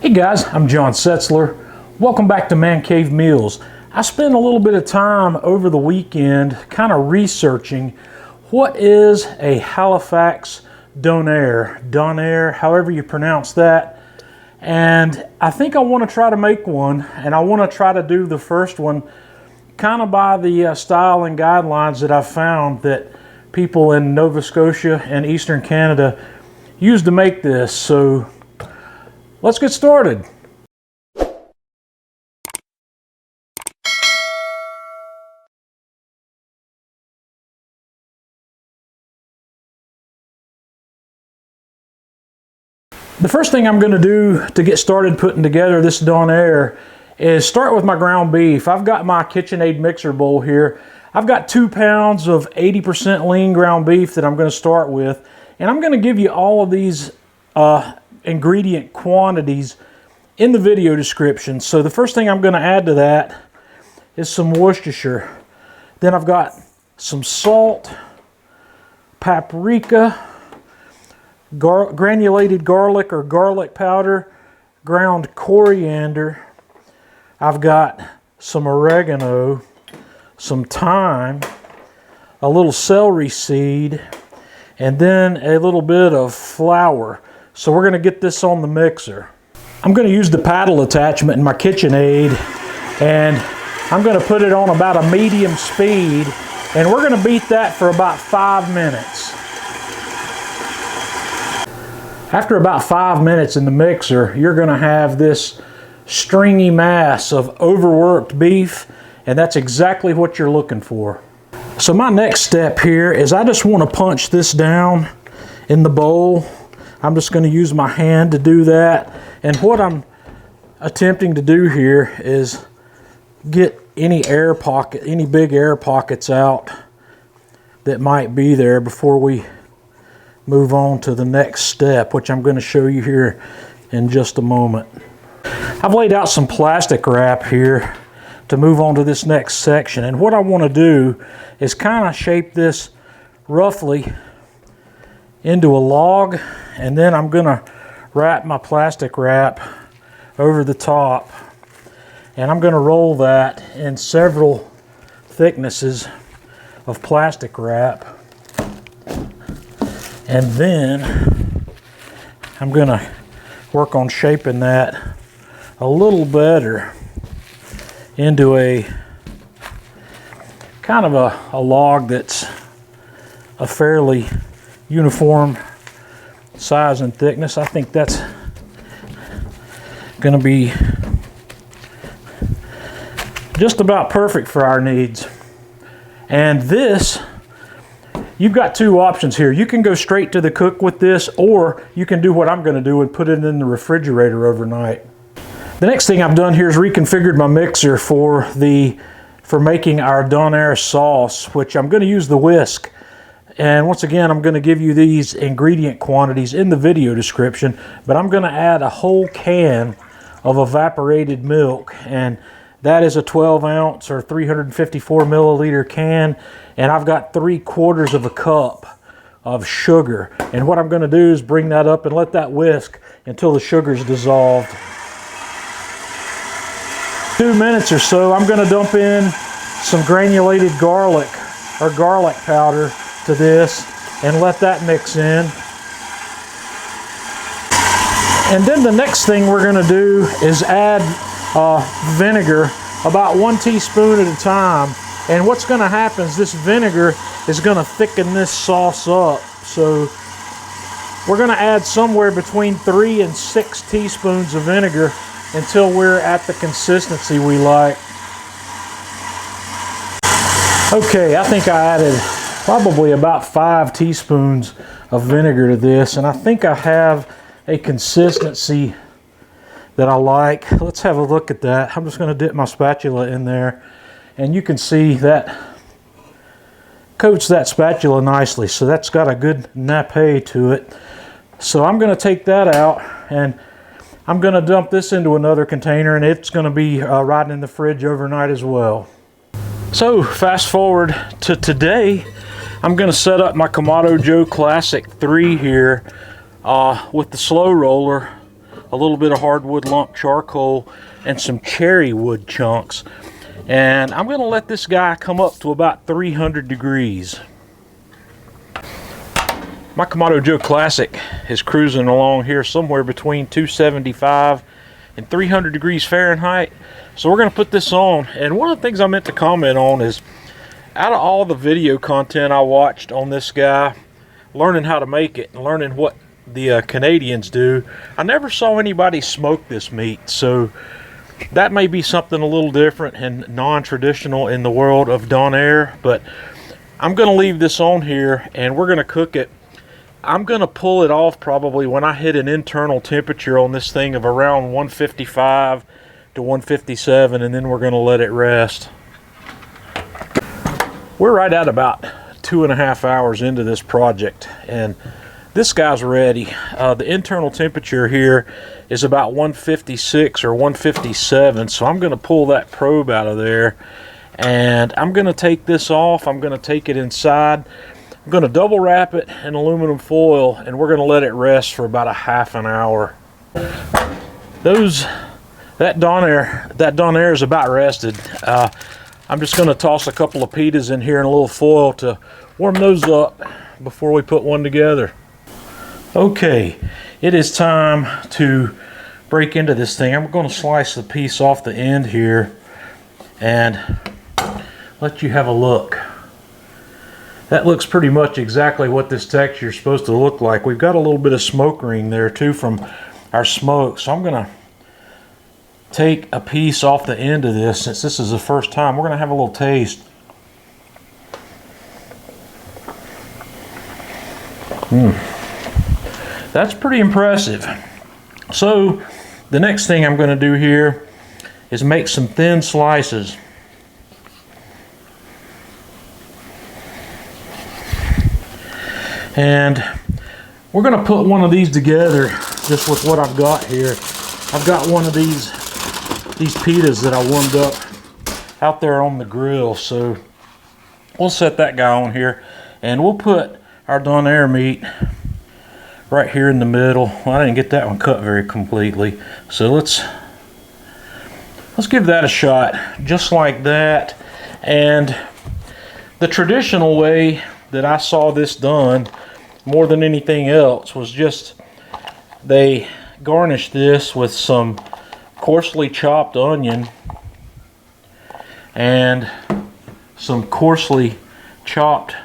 Hey guys, I'm John Setzler. Welcome back to Man Cave Meals. I spent a little bit of time over the weekend kind of researching what is a Halifax Donair, however you pronounce that. And I think I want to try to make one, and I want to try to do the first one kind of by the style and guidelines that I've found that people in Nova Scotia and Eastern Canada use to make this. So let's get started. The first thing I'm going to do to get started putting together this Donair is start with my ground beef. I've got my KitchenAid mixer bowl here. I've got 2 pounds of 80% lean ground beef that I'm going to start with, and I'm going to give you all of these ingredient quantities in the video description. So the first thing I'm going to add to that is some Worcestershire. Then I've got some salt, paprika, granulated garlic or garlic powder, ground coriander. I've got some oregano, some thyme, a little celery seed, and then a little bit of flour. So we're going to get this on the mixer. I'm going to use the paddle attachment in my KitchenAid, and I'm going to put it on about a medium speed, and we're going to beat that for about 5 minutes. After about 5 minutes in the mixer, you're going to have this stringy mass of overworked beef, and that's exactly what you're looking for. So my next step here is I just want to punch this down in the bowl. I'm just going to use my hand to do that. And what I'm attempting to do here is get any air pocket, any big air pockets out that might be there before we move on to the next step, which I'm going to show you here in just a moment. I've laid out some plastic wrap here to move on to this next section, and what I want to do is kind of shape this roughly into a log, and then I'm going to wrap my plastic wrap over the top, and I'm going to roll that in several thicknesses of plastic wrap. And then I'm going to work on shaping that a little better into a kind of a log that's a fairly uniform size and thickness. I think that's going to be just about perfect for our needs. And this, you've got two options here. You can go straight to the cook with this, or you can do what I'm going to do and put it in the refrigerator overnight. The next thing I've done here is reconfigured my mixer for making our Donair sauce, which I'm going to use the whisk. And once again, I'm going to give you these ingredient quantities in the video description, but I'm going to add a whole can of evaporated milk, and that is a 12 ounce or 354 milliliter can, and I've got 3/4 of a cup of sugar. And what I'm going to do is bring that up and let that whisk until the sugar's dissolved. 2 minutes or so, I'm going to dump in some granulated garlic or garlic powder to this and let that mix in. And then the next thing we're going to do is add vinegar, about 1 teaspoon at a time. And what's going to happen is this vinegar is going to thicken this sauce up. So we're going to add somewhere between 3 and 6 teaspoons of vinegar until we're at the consistency we like. Okay, I think I added probably about 5 teaspoons of vinegar to this, and I think I have a consistency that I like. Let's have a look at that. I'm just going to dip my spatula in there, and you can see that coats that spatula nicely, so that's got a good nappe to it. So I'm going to take that out, and I'm going to dump this into another container, and it's going to be riding in the fridge overnight as well. So fast forward to today, I'm going to set up my Kamado Joe Classic 3 here with the slow roller a little bit of hardwood lump charcoal, and some cherry wood chunks. And I'm going to let this guy come up to about 300 degrees. My Kamado Joe Classic is cruising along here somewhere between 275 and 300 degrees Fahrenheit. So we're going to put this on. And one of the things I meant to comment on is, out of all the video content I watched on this guy, learning how to make it and learning what the Canadians do, I never saw anybody smoke this meat. So that may be something a little different and non-traditional in the world of Donair. But I'm going to leave this on here and we're going to cook it. I'm going to pull it off probably when I hit an internal temperature on this thing of around 155 to 157, and then we're going to let it rest. We're right at about 2.5 hours into this project, and this guy's ready. The internal temperature here is about 156 or 157, so I'm going to pull that probe out of there, and I'm going to take this off. I'm going to take it inside. I'm going to double wrap it in aluminum foil, and we're going to let it rest for about a half an hour. That Donair is about rested. I'm just going to toss a couple of pitas in here in a little foil to warm those up before we put one together. Okay, it is time to break into this thing. I'm going to slice the piece off the end here and let you have a look. That looks pretty much exactly what this texture is supposed to look like. We've got a little bit of smoke ring there too from our smoke. So I'm going to take a piece off the end of this. Since this is the first time, we're going to have a little taste. That's pretty impressive. So the next thing I'm going to do here is make some thin slices. And we're going to put one of these together just with what I've got here. I've got one of these pitas that I warmed up out there on the grill. So we'll set that guy on here, and we'll put our Donair meat right here in the middle. Well, I didn't get that one cut very completely. So let's give that a shot, just like that. And the traditional way that I saw this done, more than anything else, was just they garnish this with some coarsely chopped onion and some coarsely chopped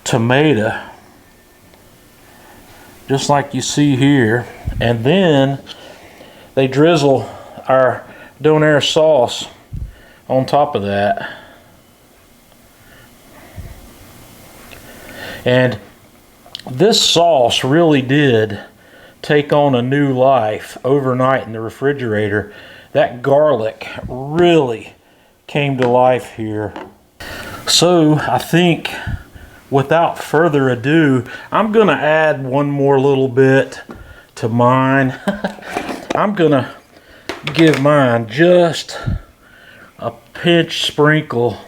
tomato, just like you see here, and then they drizzle our Donair sauce on top of that. And this sauce really did take on a new life overnight in the refrigerator. That garlic really came to life here. So I think without further ado, I'm gonna add one more little bit to mine. I'm gonna give mine just a pinch sprinkle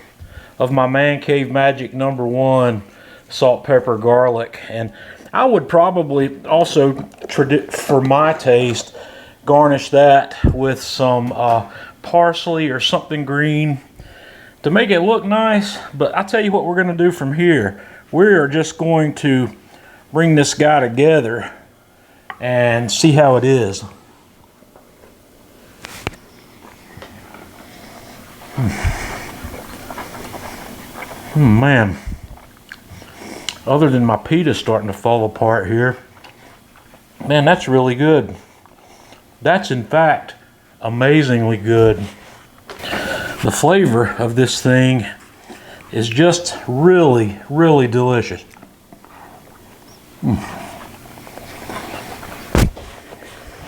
of my Man Cave Magic #1 salt, pepper, garlic. And I would probably also, for my taste, garnish that with some parsley or something green to make it look nice. But I'll tell you what we're going to do from here. We're just going to bring this guy together and see how it is. Man. Other than my pita starting to fall apart here, man, that's really good. That's in fact amazingly good. The flavor of this thing is just really, really delicious.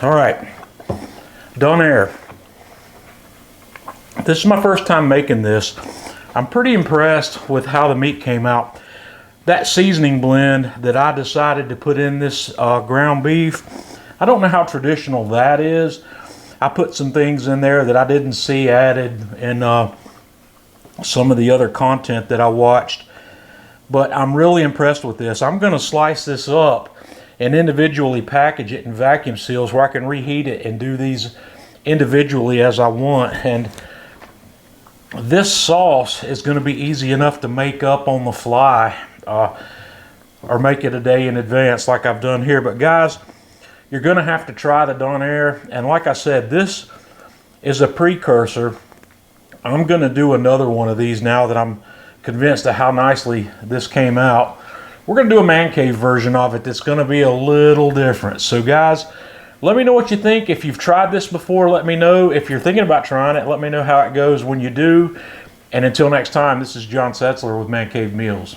All right, Donair. This is my first time making this. I'm pretty impressed with how the meat came out. That seasoning blend that I decided to put in this ground beef, I don't know how traditional that is. I put some things in there that I didn't see added in some of the other content that I watched. But I'm really impressed with this. I'm going to slice this up and individually package it in vacuum seals where I can reheat it and do these individually as I want. And this sauce is going to be easy enough to make up on the fly, or make it a day in advance like I've done here. But guys, you're going to have to try the Donair, and like I said, this is a precursor. I'm going to do another one of these now that I'm convinced of how nicely this came out. We're going to do a man cave version of it that's going to be a little different. So guys, let me know what you think. If you've tried this before, let me know. If you're thinking about trying it, let me know how it goes when you do. And until next time, this is John Setzler with Man Cave Meals.